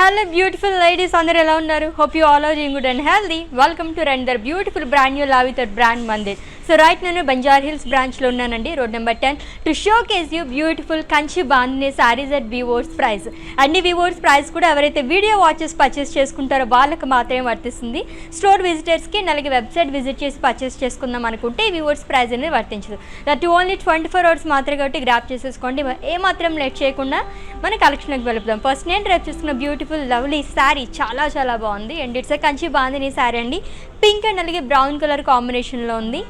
Hello beautiful ladies, అందరూ ఎలా ఉన్నారు? Hope you all are doing good and healthy. Welcome to another beautiful brand new Love with brand Mandir. So right నేను Banjara hills branch లో ఉన్నానండి, road number 10 to showcase you beautiful Kanchi bandhani sarees at weavers price. అన్ని weavers price కూడా ఎవరైతే video watches purchase చేసుకుంటారో వాళ్ళకి మాత్రమే వర్తిస్తుంది. స్టోర్ విజిటర్స్కి అలాగే వెబ్సైట్ విజిట్ చేసి పర్చేస్ చేసుకుందాం అనుకుంటే ఈ వివోర్స్ ప్రైస్ అనేది వర్తించదు. దట్ ఓన్లీ 24 hours మాత్రమే కాబట్టి గ్రాప్ చేసేసుకోండి. ఏ మాత్రం లేట్ చేయకుండా మన కలెక్షన్కి వెళ్దాం. ఫస్ట్ నేను రేపు చూసుకున్న బ్యూటిఫుల్ లవ్లీ శారీ చాలా చాలా బాగుంది అండ్ ఇట్స్ కంచి బాందిని శారీ అండి. పింక్ అండ్ అలాగే బ్రౌన్ కలర్ కాంబినేషన్లో ఉంది.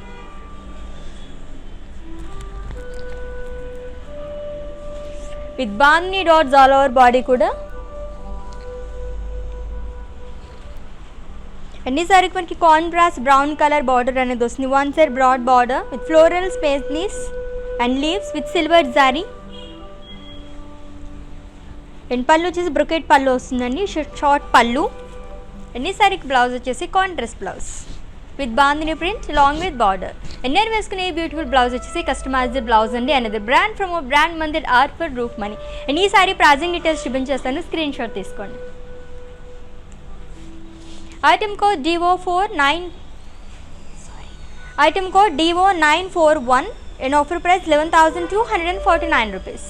With bandhani dots all over body కూడా. అండ్ ఈ సారీకి మనకి కాంట్రాస్ట్ బ్రౌన్ కలర్ బార్డర్ అనేది వస్తుంది. One side broad border with floral paisleys and leaves with silver zari. And pallu వచ్చేసి బ్రొకెట్ పళ్ళు వస్తుందండి, షార్ట్ పళ్ళు. అండ్ ఈ సారీకి బ్లౌజ్ వచ్చేసి contrast blouse with bandhani print long with border. And నేను వేసుకునే ఈ బ్యూటిఫుల్ బ్లౌజ్ వచ్చేసి కస్టమైజ్డ్ బ్లౌజ్ అండి. Another brand from brand Mandir art for roof money. And ఈ సారీ ప్రైజింగ్ డీటెయిల్స్ చూపించేస్తాను, స్క్రీన్ షాట్ తీసుకోండి. Item code DO941 and offer price 11,249 rupees.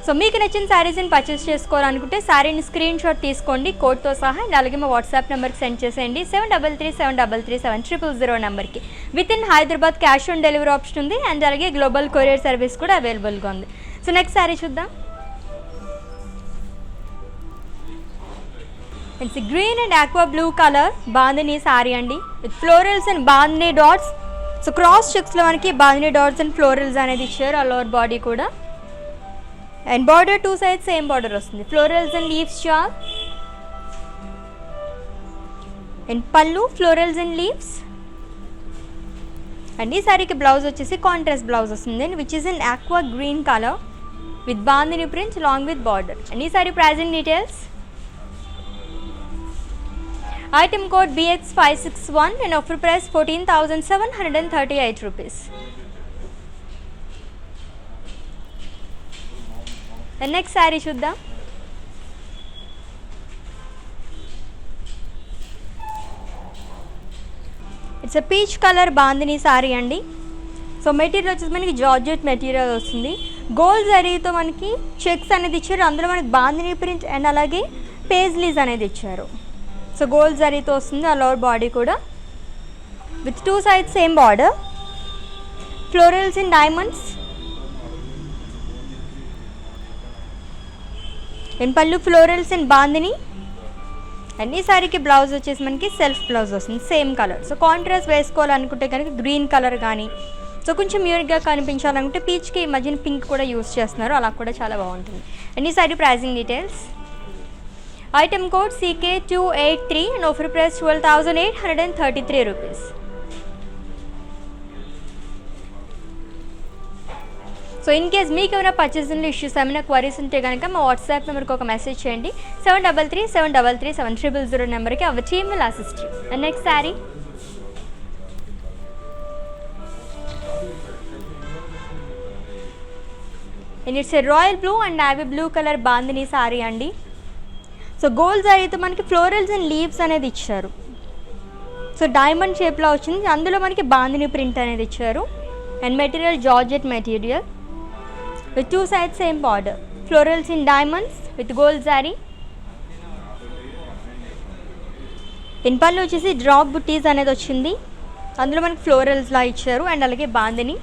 So మీకు నచ్చిన శారీస్ని పర్చేస్ చేసుకోవాలనుకుంటే శారీని స్క్రీన్ షాట్ తీసుకోండి కోడ్తో సహా. అండ్ అలాగే మా వాట్సాప్ నెంబర్కి సెండ్ చేసేయండి 7337337000 నెంబర్కి. With in Hyderabad cash on delivery option ఉంది అండ్ అలాగే గ్లోబల్ కొరియర్ సర్వీస్ కూడా అవైలబుల్గా ఉంది. సో నెక్స్ట్ శారీ చూద్దాం. It's green and aqua blue colour bandhani saree అండి with florals and bandhani dots. So cross చెక్స్లో మనకి బాందిని డాట్స్ అండ్ ఫ్లోరల్స్ అనేది ఇచ్చారు ఆల్ ఓవర్ బాడీ కూడా. And border two sides same border వస్తుంది. Florals and leaves shawl and pallu florals and leaves. And ఈ సారీకి blouse వచ్చేసి కాంట్రాస్ట్ బ్లౌజ్ వస్తుంది which is in aqua green colour with bandhani print long with border. And ఈ sorry pricing details. Item code BX561 and offer price 14,738 rupees. Next saree చూద్దాం. It's a peach colour bandhani saree అండి. So material వచ్చేసి మనకి georgette material వస్తుంది. Gold జరీతో మనకి checks అనేది ఇచ్చారు. అందులో మనకి బాందిని ప్రింట్ అండ్ అలాగే పేజ్లీస్ అనేది ఇచ్చారు. సో గోల్డ్ జరీతో వస్తుంది ఆల్ ఓవర్ బాడీ కూడా with two sides same border. Florals in diamonds and pallu florals and bandhani. And ఈ సారీకి బ్లౌజ్ వచ్చేసి మనకి సెల్ఫ్ బ్లౌజ్ వస్తుంది సేమ్ కలర్. సో కాంట్రాస్ట్ వేసుకోవాలనుకుంటే కనుక గ్రీన్ కలర్ కానీ, సో కొంచెం యూనిక్గా కనిపించాలనుకుంటే పీచ్కి ఈ మధ్యన పింక్ కూడా యూస్ చేస్తున్నారు, అలా కూడా చాలా బాగుంటుంది. అండ్ ఈ sorry pricing details. Item code CK283 and offer price 12,833 rupees. So in case మీకు ఏమైనా పర్చేసింగ్లో ఇష్యూస్ ఏమైనా క్వరీస్ ఉంటే కనుక మా వాట్సాప్ నెంబర్కి ఒక మెసేజ్ చేయండి 7337337000 నెంబర్కి. Our team will assist you. And next saree. And it's a royal blue and navy blue colour bandhani saree అండి. సో గోల్డ్ జరీతో మనకి ఫ్లోరల్స్ అండ్ లీవ్స్ అనేది ఇచ్చారు. సో డైమండ్ షేప్లో వచ్చింది, అందులో మనకి బాందిని ప్రింట్ అనేది ఇచ్చారు. And material georgette material with two sides same border. Florals in diamonds with gold zari. In పళ్ళు వచ్చేసి డ్రాప్ బుట్టీస్ అనేది వచ్చింది, అందులో మనకి ఫ్లోరల్స్లా ఇచ్చారు అండ్ అలాగే బాందిని.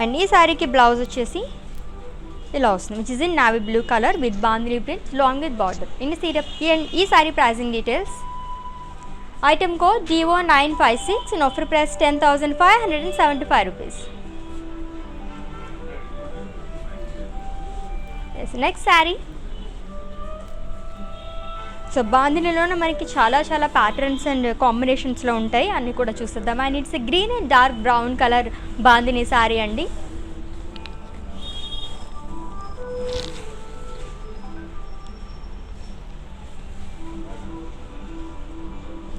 అండ్ ఈ శారీకి బ్లౌజ్ వచ్చేసి ఇలా వస్తుంది which is in navy blue colour with bandhani print long with border. ఈ sorry pricing details. Item code DO956 and offer price 10,575 rupees. Next saree. So బాందినిలోనే మనకి చాలా చాలా ప్యాటర్న్స్ అండ్ కాంబినేషన్స్లో ఉంటాయి, అన్నీ కూడా చూసేద్దాం. And it's green and dark brown colour bandhani saree అండి.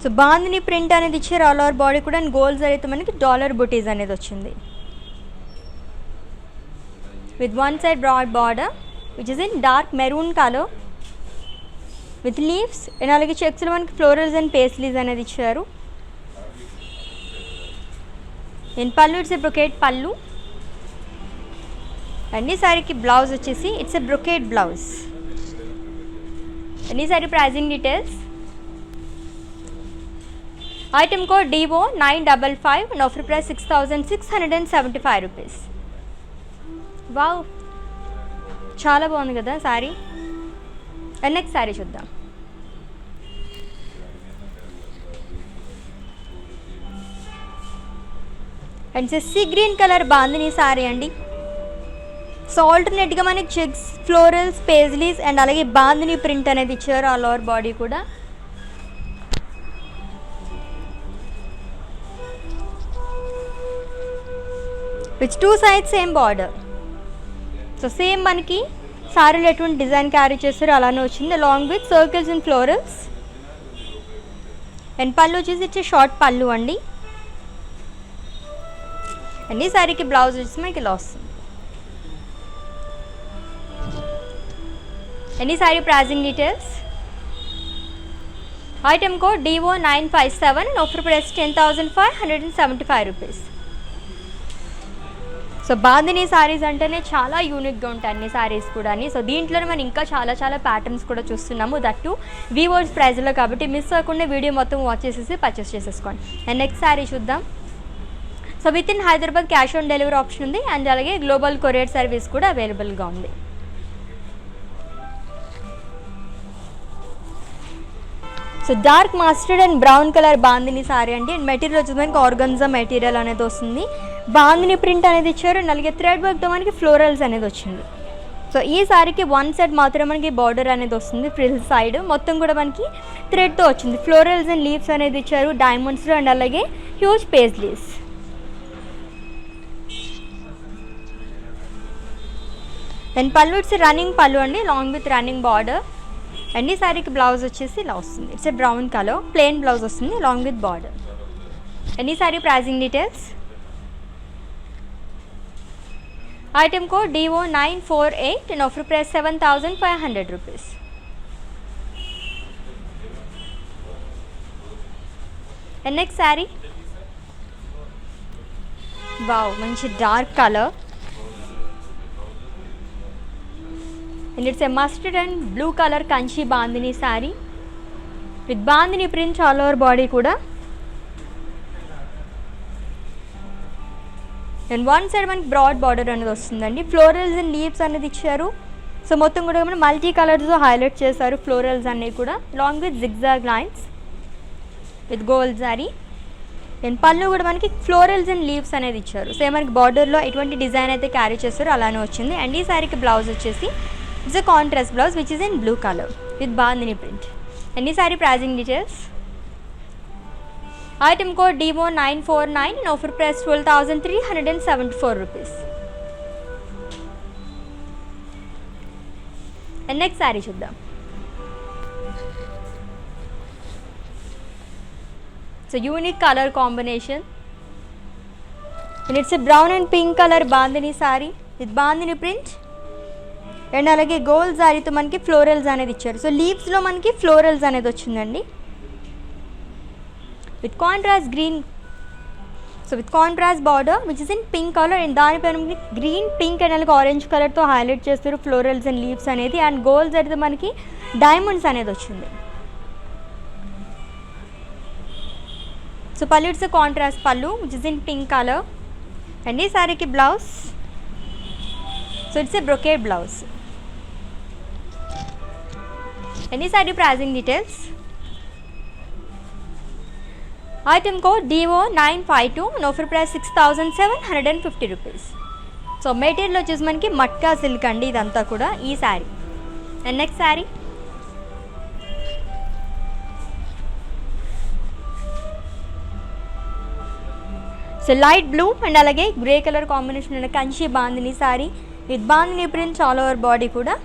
సో బాందిని ప్రింట్ అనేది ఇచ్చారు ఆల్ ఓవర్ బాడీ కూడా. అండ్ గోల్డ్ జరీతో మనకి డాలర్ బుటీస్ అనేది వచ్చింది with one side broad border which is in dark maroon colour with leaves and అలాగే చెక్స్లో మనకి ఫ్లోరల్స్ అండ్ పేస్లీస్ అనేది ఇచ్చారు. And pallu it's a brocade pallu. And ఈ సారీకి బ్లౌజ్ వచ్చేసి it's a brocade blouse. And ఈ sorry pricing details. Item code DO955 and offer price 6,675 rupees. Wow, చాలా బాగుంది కదా సారీ. అండ్ నెక్స్ట్ సారీ చూద్దాం. And sea green colour bandhani saree అండి. సో ఆల్టర్నేట్గా మనకి చెక్స్, ఫ్లోరల్స్, పేజ్లీస్ అండ్ అలాగే బాందిని ప్రింట్ అనేది ఇచ్చారు ఆల్ ఓవర్ బాడీ కూడా. Which 2 sides same border. So same మనకి సారీలో ఎటువంటి డిజైన్ క్యారీ చేస్తారో అలానే వచ్చింది, along with circles and florals. And pallu వచ్చేసి ఇచ్చే షార్ట్ పళ్ళు అండి. అండ్ ఈ సారీకి బ్లౌజ్ వచ్చేసి మనకి ఇలా వస్తుంది. అండ్ ఈ sorry pricing details. Item code DO957 and offer price 10,575 rupees. So bandhani saris అంటేనే చాలా యూనిక్గా ఉంటాయి అన్ని సారీస్ కూడా. సో దీంట్లోనే మనం ఇంకా చాలా చాలా ప్యాటర్న్స్ కూడా చూస్తున్నాము, దట్టు వీవర్స్ ప్రైజ్లో. కాబట్టి మిస్ అవ్వకుండా వీడియో మొత్తం వాచ్ చేసేసి పర్చేస్ చేసేసుకోండి. అండ్ నెక్స్ట్ సారీ చూద్దాం. So with in Hyderabad cash on delivery option ఉంది అండ్ అలాగే గ్లోబల్ కొరియర్ సర్వీస్ కూడా అవైలబుల్గా ఉంది. So dark mustard and brown colour bandhani saree అండి. అండ్ మెటీరియల్ వచ్చేసి మనకి ఆర్గన్జా మెటీరియల్ అనేది వస్తుంది. బాందిని ప్రింట్ అనేది ఇచ్చారు అండ్ అలాగే థ్రెడ్ వర్క్తో మనకి ఫ్లోరల్స్ అనేది వచ్చింది. సో ఈ సారీకి 1 side మాత్రమే మనకి బార్డర్ అనేది వస్తుంది, ఫ్రిల్ సైడ్ మొత్తం కూడా మనకి థ్రెడ్తో వచ్చింది. ఫ్లోరల్స్ అండ్ లీవ్స్ అనేది ఇచ్చారు డైమండ్స్లో అండ్ అలాగే huge paisleys. And pallu it's running pallu అండి, long with running border. And ఈ సారీకి బ్లౌజ్ వచ్చేసి ఇలా వస్తుంది. It's a brown colour plain blouse వస్తుంది లాంగ్ విత్ బార్డర్. అండ్ ఈ sorry pricing details. Item code DO948 and offer price 7,500 rupees. And next saree. Wow, మంచి dark colour. And it's a mustard and blue colour Kanchi bandhani sorry with bandhani print all over body కూడా. And 1 side మనకి broad border అనేది వస్తుందండి. Florals and leaves అనేది ఇచ్చారు. So మొత్తం కూడా మనం మల్టీ కలర్స్తో హైలైట్ చేశారు ఫ్లోరల్స్ అన్నీ కూడా, long with zigzag lines with gold sorry. And పళ్ళు కూడా మనకి ఫ్లోరల్స్ అండ్ లీవ్స్ అనేది ఇచ్చారు. సో మనకి బార్డర్లో ఎటువంటి డిజైన్ అయితే క్యారీ చేస్తారో అలానే వచ్చింది. అండ్ ఈ సారీకి బ్లౌజ్ వచ్చేసి it's a contrast blouse which is in blue colour with bandhani print. And ఈ sorry pricing details. Item code DO949 and offer price 12,374 rupees. And next saree చూద్దాం. So unique colour combination. And it's a brown and pink colour bandhani sorry with bandhani print and అలాగే gold సారీతో మనకి florals అనేది ఇచ్చారు. So లీవ్స్లో మనకి florals అనేది వచ్చిందండి with contrast green. So with contrast border which is in pink colour and దానిపైన మనకి గ్రీన్, పింక్ అండ్ అలాగే ఆరెంజ్ కలర్తో హైలైట్ చేస్తారు ఫ్లోరల్స్ అండ్ లీవ్స్ అనేది. అండ్ గోల్డ్ సారీతో మనకి డైమండ్స్ అనేది వచ్చింది. So pallu it's contrast pallu which is in pink colour. And ఈ సారీకి blouse. So it's a brocade blouse. And ఈ sorry pricing details. Item code DO952 and offer price 6,750 rupees. So material వచ్చేసి మనకి matka silk అండి ఇదంతా కూడా ఈ sari. And next saree. So light blue and అలాగే గ్రే కలర్ కాంబినేషన్ ఉన్న Kanchi bandhani sorry with bandhani prints all over body కూడా.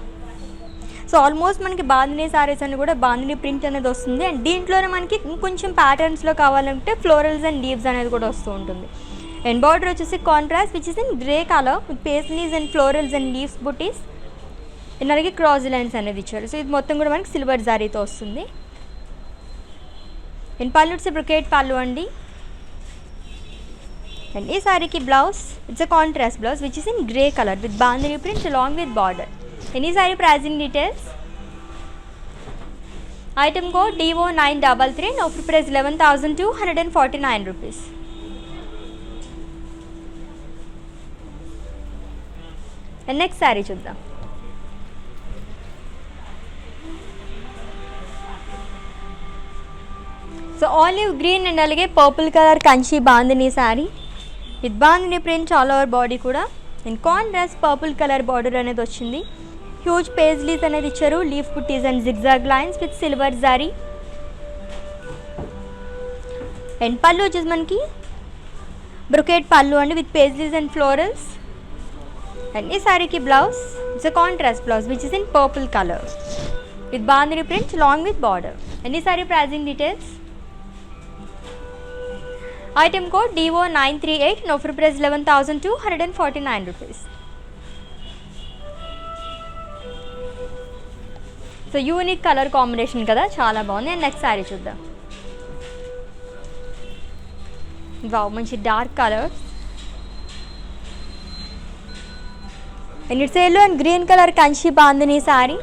సో ఆల్మోస్ట్ మనకి బాందిని సారీస్ అని కూడా బాందిని ప్రింట్ అనేది వస్తుంది. అండ్ దీంట్లోనే మనకి ఇంకొంచెం ప్యాటర్న్స్లో కావాలంటే ఫ్లోరల్స్ అండ్ లీవ్స్ అనేది కూడా వస్తూ ఉంటుంది. అండ్ బార్డర్ వచ్చేసి contrast which is in grey colour with paisleys and florals and leaves buttis. And అలాగే క్రాస్ లైన్స్ అనేది ఇచ్చారు. సో ఇది మొత్తం కూడా మనకి సిల్వర్ జారీతో వస్తుంది. And pallu it's brocade pallu అండి. అండ్ ఈ సారీకి blouse it's a contrast blouse which is in grey colour with bandhani print along with border. And ఈ sorry pricing details. Item code DO933 and offer price 11,249 rupees. And next saree చూద్దాం. So olive green and అలాగే purple colour Kanchi bandhani saree with bandhani print all over body కూడా. And contrast purple colour border అనేది వచ్చింది. Huge paisleys అనేది ఇచ్చారు. Leaf buttis and zigzag lines with silver zari. And pallu వచ్చేసి మనకి brocade pallu అండి with paisleys and florals. And ఈ సారీకి blouse it's a contrast blouse which is in purple colour with bandhani print long with border. And ఈ sorry pricing details. Item code DO938 and offer price 11,249 rupees. So unique colour combination కదా, చాలా బాగుంది. And next saree చూద్దాం. Wow, మంచి dark colour and it's yellow and green colour Kanchi bandhani saree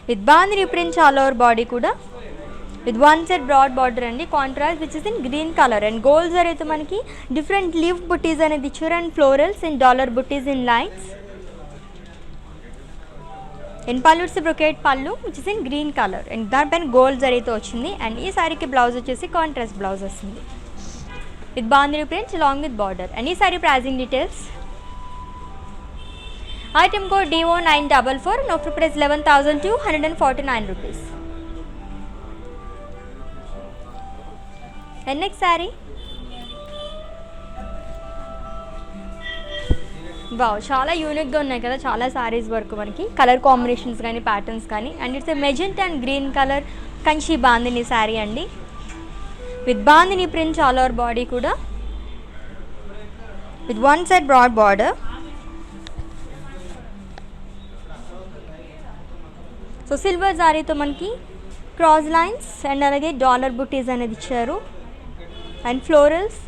with bandhani prints all over body కూడా with one side broad border అండి. Contrast which is in green colour and gold zari అయితే మనకి different leaf buttis అనేది ఇచ్చారు and florals and dollar buttis in lines. And pallu it's brocade pallu which is in green colour and దానిపైన gold జరీతో వచ్చింది. And ఈ సారీకి బ్లౌజ్ వచ్చేసి కాంట్రాస్ట్ బ్లౌజ్ వస్తుంది with bandhani prints along with border. And ఈ sorry pricing details. Item code DO944 and offer price 11,249 rupees. And next saree. Wow, చాలా యూనిక్గా ఉన్నాయి కదా చాలా శారీస్ వరకు మనకి కలర్ కాంబినేషన్స్ కానీ ప్యాటర్న్స్ కానీ. And it's magenta and green colour Kanchi bandhani saree అండి with bandhani prints all over body కూడా with one side broad border. So silver జారీతో మనకి క్రాస్ లైన్స్ అండ్ అలాగే డాలర్ బుట్టీస్ అనేది ఇచ్చారు and florals.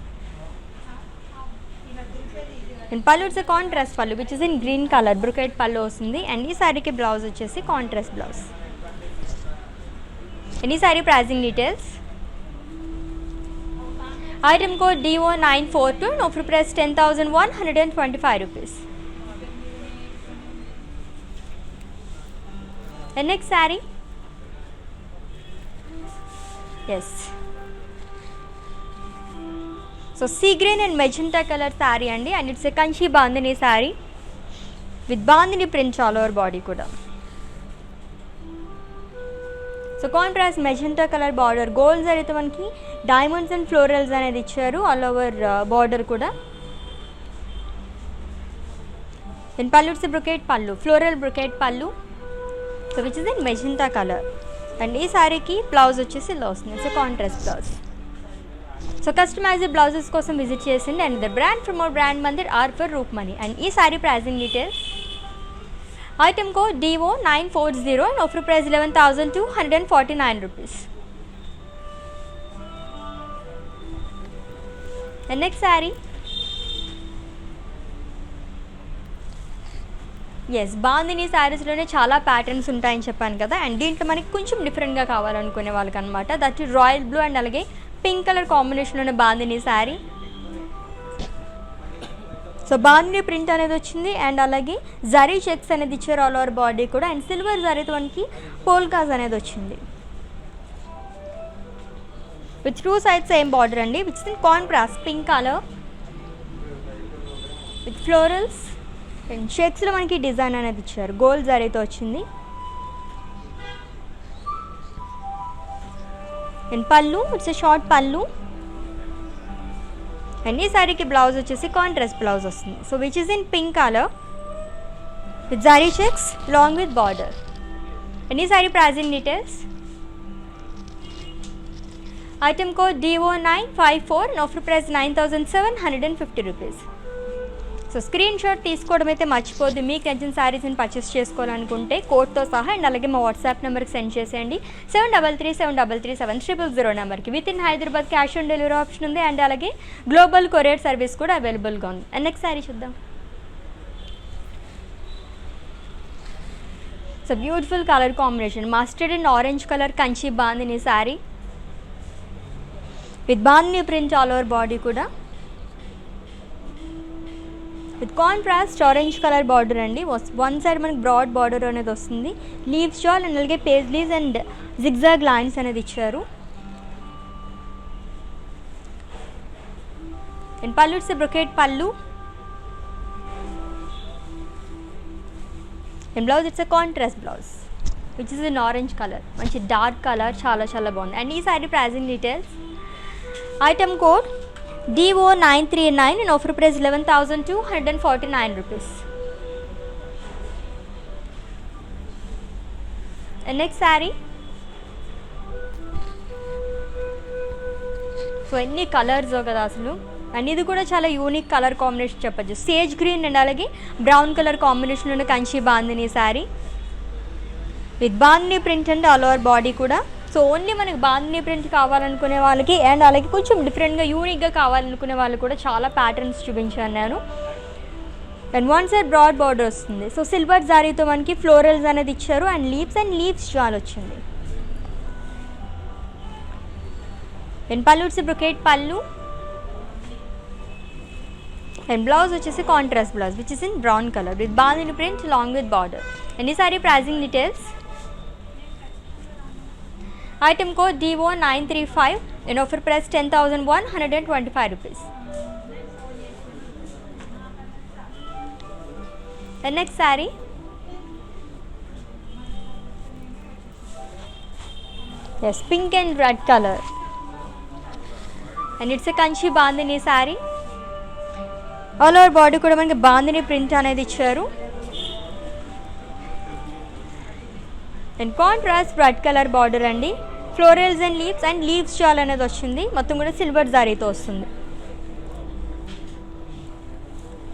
And pallu it's contrast pallu which is in green colour brocade పళ్ళు వస్తుంది. And ఈ శారీకి బ్లౌజ్ వచ్చేసి కాంట్రాస్ట్ బ్లౌజ్. అండ్ ఈ sari pricing details. Item code DO942 and offer price 10,125 rupees. And next saree. Yes. So sea green and magenta color saree andi and it's a kanchi bandhani saree with bandhani print all over body kuda. So contrast magenta color border gold zarito manki diamonds and florals anedi icharu all over border kuda. Then pallu it's a brocade pallu, floral brocade pallu, so which is in magenta color. And ee saree ki blouse vachesi ila vastundi, it's a contrast blouse. So customized blouses kosam visit chesindi and the brand from our brand Mandir are for Roopmani. And ee saree pricing details. Item code DO940 and offer price 11,249 rupees. The next saree. Yes bandhani శారీస్లోనే చాలా patterns ఉంటాయని చెప్పాను కదా. And దీంట్లో మనకి కొంచెం డిఫరెంట్గా కావాలనుకునే వాళ్ళకి అనమాట. దట్ రాయల్ బ్లూ అండ్ అలాగే పింక్ కలర్ కాంబినేషన్లోనే బాందిని శారీ. సో బాందిని ప్రింట్ అనేది వచ్చింది అండ్ అలాగే జరీ చెక్స్ అనేది ఇచ్చారు ఆల్ ఓవర్ బాడీ కూడా. అండ్ సిల్వర్ జరీతో మనకి పోల్కాస్ అనేది వచ్చింది with two sides same border అండి which in contrast pink colour with florals and చెక్స్లో మనకి డిజైన్ అనేది ఇచ్చారు గోల్డ్ జరీతో వచ్చింది. అండ్ పళ్ళు ఇట్స్ షార్ట్ పళ్ళు. అండ్ ఈ శారీకి బ్లౌజ్ వచ్చేసి కాంట్రాస్ట్ బ్లౌజ్ వస్తుంది. So which is in pink colour with zari checks long with border. And ఈ sari pricing details. Item code DO954 and offer price 9,750 rupees. So screenshot తీసుకోవడం అయితే మర్చిపోద్దు. మీకు నచ్చిన శారీస్ని పర్చేస్ చేసుకోవాలనుకుంటే కోడ్తో సహా అండ్ అలాగే మా వాట్సాప్ నెంబర్కి సెండ్ చేసేయండి 7337337000 నెంబర్కి. With in Hyderabad cash on delivery option ఉంది అండ్ అలాగే గ్లోబల్ కొరియర్ సర్వీస్ కూడా అవైలబుల్గా ఉంది. అండ్ నెక్స్ట్ శారీ చూద్దాం. So beautiful colour combination mustard and orange colour Kanchi bandhani saree with bandhani print all over body కూడా with contrast orange colour border అండి. వన్ సైడ్ మనకి broad border అనేది వస్తుంది. లీవ్స్ షాల్ అండ్ అలాగే పేజ్లీస్ అండ్ జిగ్జాగ్ లైన్స్ అనేది ఇచ్చారు. And pallu it's brocade pallu and blouse it's contrast blouse which is in orange colour. మంచి dark colour, చాలా చాలా బాగుంది. అండ్ ఈ sorry pricing details item code DO939 and offer price 11,249 rupees. And next saree. So ఎన్ని colours కదా అసలు. And ఇది కూడా చాలా యూనిక్ కలర్ కాంబినేషన్ చెప్పచ్చు. సేజ్ గ్రీన్ అండ్ అలాగే బ్రౌన్ కలర్ కాంబినేషన్ ఉన్న Kanchi bandhani saree with bandhani print and all over body కూడా. సో ఓన్లీ మనకి బాందిని ప్రింట్ కావాలనుకునే వాళ్ళకి అండ్ అలాగే కొంచెం డిఫరెంట్గా యూనిక్గా కావాలనుకునే వాళ్ళు కూడా చాలా ప్యాటర్న్స్ చూపించాను నేను. And one side broad border వస్తుంది. సో సిల్వర్ జారీతో మనకి ఫ్లోరల్స్ అనేది ఇచ్చారు అండ్ లీవ్స్ చాలా వచ్చింది. And pallu it's brocade pallu and blouse వచ్చేసి contrast blouse which is in brown colour with bandhani print long with border. And ఈ sorry pricing details item code DO935 and offer price 10,125 rupees. The next saree yes, pink and red color and it's a kanchi bandhani saree. All over body kuda manaki bandhani print anedi icharu and contrast red color border andi. Florals and leaves shawl అనేది వచ్చింది. మొత్తం కూడా silver జారీతో వస్తుంది.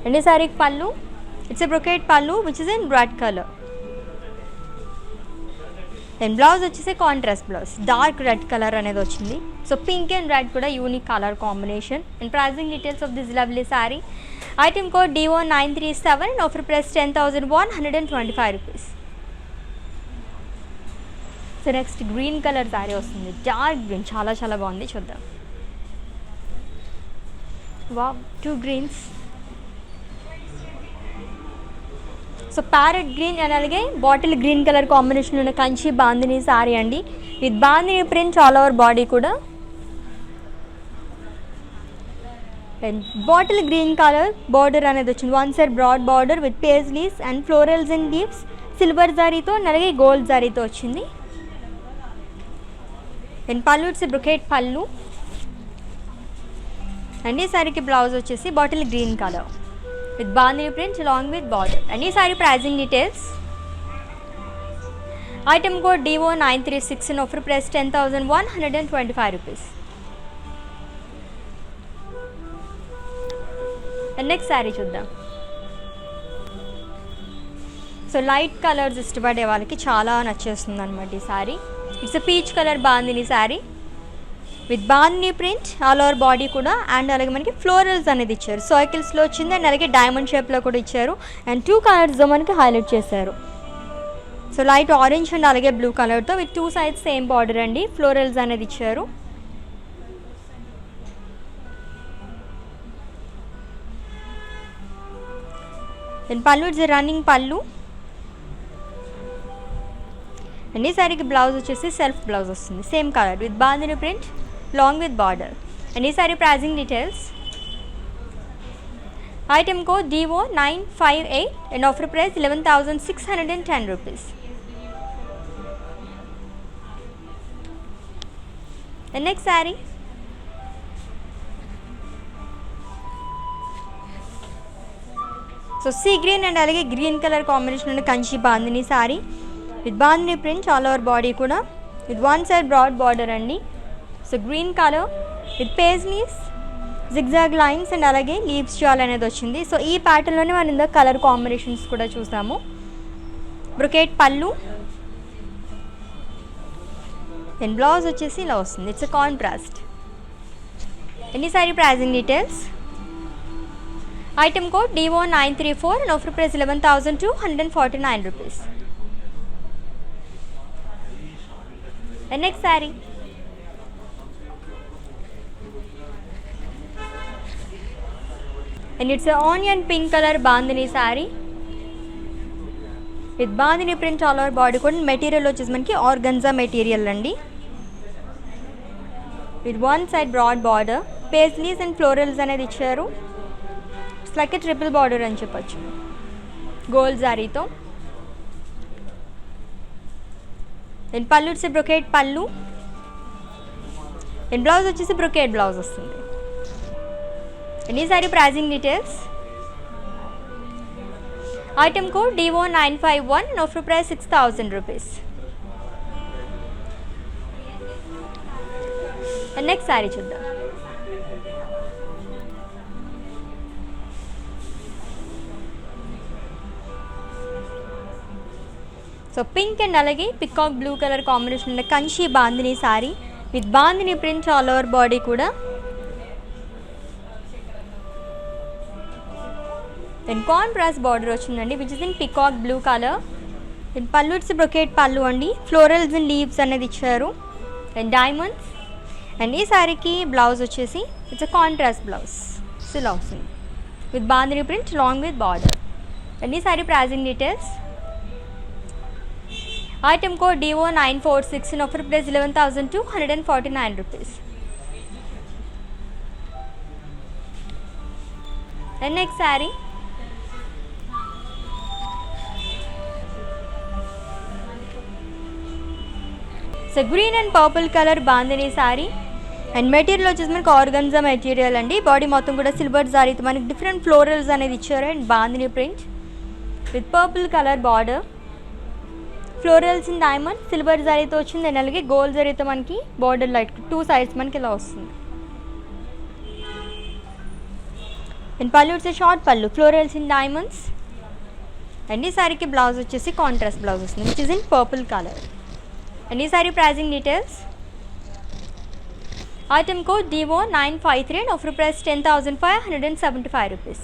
And ఈ సారీకి pallu it's a brocade pallu which is in red colour and blouse వచ్చేసి contrast blouse dark red colour అనేది వచ్చింది. సో పింక్ అండ్ రెడ్ కూడా unique colour combination. And pricing details of this lovely saree item code DO937 and offer price 10,125 rupees. So next green colour saree వస్తుంది. Dark green, చాలా చాలా బాగుంది. చూద్దాం. Wow, 2 greens. So parrot green and అలాగే bottle green colour combination ఉన్న కంచి బాందిని శారీ అండి with bandhani print all over body కూడా. And bottle green colour border అనేది వచ్చింది. One side broad border with paisleys and florals and leaves silver జారీతో అలాగే gold జారీతో వచ్చింది. And pallu it's brocade pallu and ఈ సారీకి బ్లౌజ్ వచ్చేసి bottle green colour with bandhani print long with border. And ఈ sorry pricing details item code DO936 and offer price 10,125 rupees. And next saree చూద్దాం. So light colours ఇష్టపడే వాళ్ళకి చాలా నచ్చేస్తుంది అనమాట ఈ saree. It's peach colour bandhani saree with bandhani print all over body కూడా and అలాగే మనకి ఫ్లోరల్స్ అనేది ఇచ్చారు. సర్కిల్స్లో వచ్చింది అండ్ అలాగే డైమండ్ షేప్లో కూడా ఇచ్చారు అండ్ 2 కలర్స్తో మనకి హైలైట్ చేశారు. సో లైట్ ఆరెంజ్ అండ్ అలాగే బ్లూ కలర్తో విత్ 2 సైడ్స్ సేమ్ బార్డర్ అండి. ఫ్లోరల్స్ అనేది ఇచ్చారు. అండ్ పళ్ళు ఇట్స్ రన్నింగ్ పళ్ళు అండ్ ఈ సారీకి బ్లౌజ్ వచ్చేసి సెల్ఫ్ బ్లౌజ్ వస్తుంది same colour with bandhani print long with border. And ఈ sorry pricing details item code DO958 and offer price 11,610 rupees. And next sari so sea green and అలాగే green colour combination ఉన్న Kanchi bandhani sorry with bandhani print all over body కూడా with one side broad border అండి. So green colour with paisleys zigzag lines and అలాగే leaves jaal అనేది వచ్చింది. So ఈ ప్యాటర్న్లోనే మనం ఇందాక కలర్ కాంబినేషన్స్ కూడా చూసాము. బ్రొకేట్ పళ్ళు అండ్ బ్లౌజ్ వచ్చేసి ఇలా వస్తుంది. It's a contrast. Any saree pricing details. Item code DO934 and offer price 11,249 rupees. The next saree. And it's a onion pink color bandhani saree with bandhani print all over body code. Material వచ్చేసి మనకి organza material అండి. With one side broad border, paisleys and florals అనేది ఇచ్చారు. It's like a triple border అని చెప్పొచ్చు gold జారీతో. And pallu వచ్చి brocade pallu and blouse వచ్చేసి బ్రొకేట్ బ్లౌజ్ వస్తుంది. అండ్ ఈ sorry pricing details. Item code DO951 and offer price 6,000 rupees. And next saree చూద్దాం. సో పింక్ అండ్ అలాగే పికాక్ బ్లూ కలర్ కాంబినేషన్ ఉన్న Kanchi bandhani sorry with bandhani print all over body కూడా. And contrast border వచ్చిందండి which is in peacock blue colour. And pallu it's brocade pallu అండి. Florals and leaves అనేది ఇచ్చారు and diamonds. And ఈ సారీకి blouse వచ్చేసి ఇట్స్ అ కాంట్రాస్ట్ బ్లౌజ్ ఇలా వస్తుంది with bandhani print long with border. And ఈ sorry pricing details. Item code DO946 and offer price 11,249 rupees. And next saree. So green and purple color bandhani saree and material వచ్చేసి మనకి organza material అండి. Body మొత్తం కూడా silver జారీతో మనకి different florals అనేది ఇచ్చారు and bandhani print with purple colour border. Florals in diamond silver జరీతో వచ్చింది అండ్ అలాగే గోల్డ్ జరీతో మనకి బార్డర్ లైట్ టూ సైడ్స్ మనకి ఇలా వస్తుంది. అండ్ పళ్ళు వచ్చే షార్ట్ పళ్ళు ఫ్లోరల్స్ ఇన్ డైమండ్స్. అండ్ ఈ సారీకి బ్లౌజ్ వచ్చేసి కాంట్రాస్ట్ బ్లౌజ్ వస్తుంది which is in purple colour. And ఈ sorry pricing details. Item code DO953 and offer price 10,575 rupees.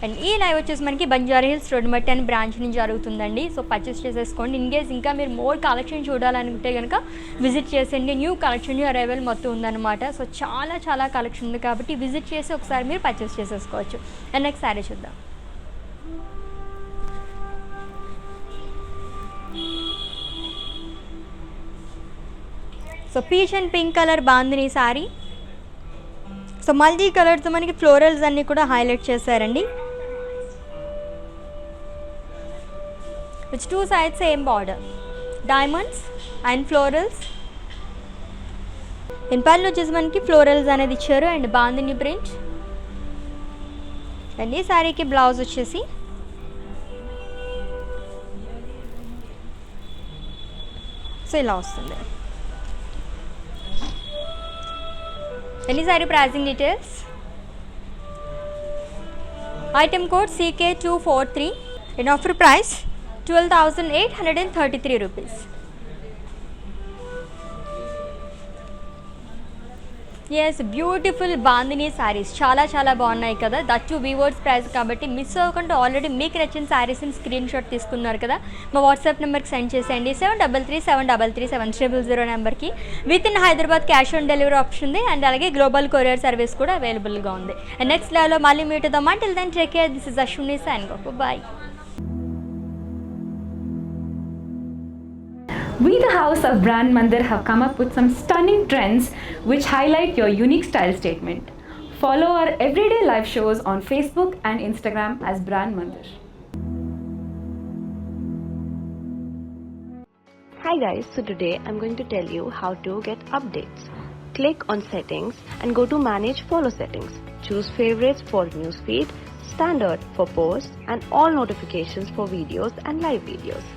And ఈ లైవ్ వచ్చేసి మనకి Banjara hills road number 10 branch నుంచి జరుగుతుందండి. సో పర్చేస్ చేసేసుకోండి. ఇన్ కేస్ ఇంకా మీరు మోర్ కలెక్షన్ చూడాలనుకుంటే కనుక విజిట్ చేసేయండి. న్యూ కలెక్షన్ న్యూ అరైవల్ మొత్తం ఉందన్నమాట. సో చాలా చాలా కలెక్షన్ ఉంది కాబట్టి విజిట్ చేసి ఒకసారి మీరు పర్చేస్ చేసేసుకోవచ్చు. అండ్ నెక్స్ట్ సారీ చూద్దాం. So peach and pink colour bandhani sorry. So multi కలర్తో మనకి ఫ్లోరల్స్ అన్నీ కూడా హైలైట్ చేశారండి. Which two sides same border diamonds and florals. In పళ్ళు వచ్చేసి మనకి ఫ్లోరల్స్ అనేది ఇచ్చారు అండ్ బాందిని ప్రింట్. అండ్ ఈ శారీకి బ్లౌజ్ వచ్చేసి సో ఇలా వస్తుంది. Any saree pricing details. Item code CK243 and offer price 12,833 rupees. Yes beautiful bandhani sarees చాలా చాలా బాగున్నాయి కదా. దట్ టు వీవర్స్ ప్రైస్ కాబట్టి మిస్ అవ్వకుండా ఆల్రెడీ మీకు నచ్చిన శారీస్ని స్క్రీన్ షాట్ తీసుకున్నారు కదా. మా వాట్సాప్ నెంబర్కి సెండ్ చేసేయండి 7337337000 నెంబర్కి. With in Hyderabad cash on delivery option ఉంది అండ్ అలాగే గ్లోబల్ కొరియర్ సర్వీస్ కూడా అవైలబుల్గా ఉంది. అండ్ నెక్స్ట్ లెవెల్లో మళ్ళీ మీట్ అవుదాం. Until then take care. This is Ashwini sign off. Bye. We, the House of Brand Mandir, have come up with some stunning trends which highlight your unique style statement. Follow our everyday live shows on Facebook and Instagram as Brand Mandir. Hi guys, so today I'm going to tell you how to get updates. Click on settings and go to manage follow settings. Choose favorites for newsfeed, standard for posts and all notifications for videos and live videos.